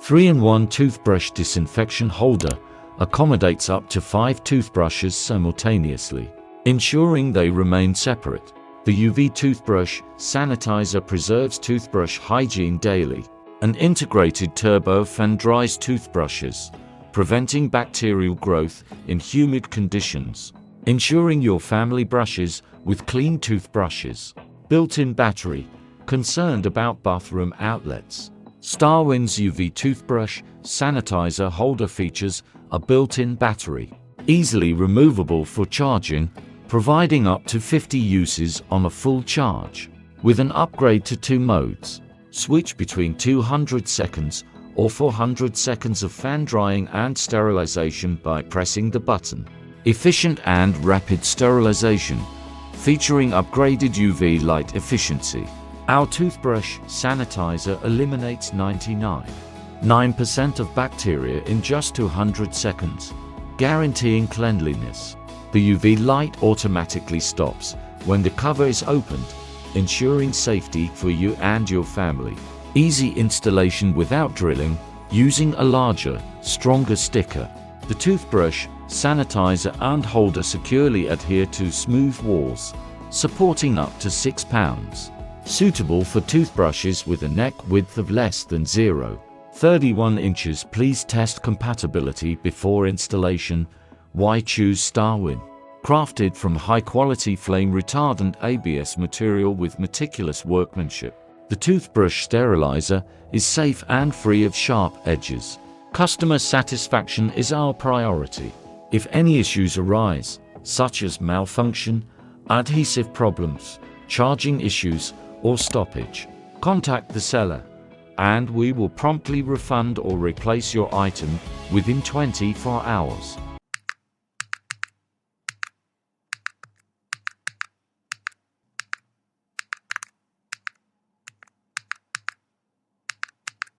3-in-1 toothbrush disinfection holder accommodates up to 5 toothbrushes simultaneously, ensuring they remain separate. The UV Toothbrush Sanitizer preserves toothbrush hygiene daily. An integrated turbo fan dries toothbrushes, preventing bacterial growth in humid conditions, ensuring your family brushes with clean toothbrushes. Built-in battery, concerned about bathroom outlets. Starwin's UV Toothbrush Sanitizer holder features a built-in battery, easily removable for charging, providing up to 50 uses on a full charge. With an upgrade to 2 modes, switch between 200 seconds or 400 seconds of fan drying and sterilization by pressing the button. Efficient and rapid sterilization, featuring upgraded UV light efficiency. Our toothbrush sanitizer eliminates 99.9% of bacteria in just 200 seconds, guaranteeing cleanliness. The UV light automatically stops when the cover is opened, ensuring safety for you and your family. Easy installation without drilling, using a larger, stronger sticker. The toothbrush sanitizer and holder securely adhere to smooth walls, supporting up to 6 pounds. Suitable for toothbrushes with a neck width of less than 0.31 inches. Please test compatibility before installation. Why choose Starwin? Crafted from high-quality flame-retardant ABS material with meticulous workmanship, the toothbrush sterilizer is safe and free of sharp edges. Customer satisfaction is our priority. If any issues arise, such as malfunction, adhesive problems, charging issues, or stoppage, contact the seller, and we will promptly refund or replace your item within 24 hours.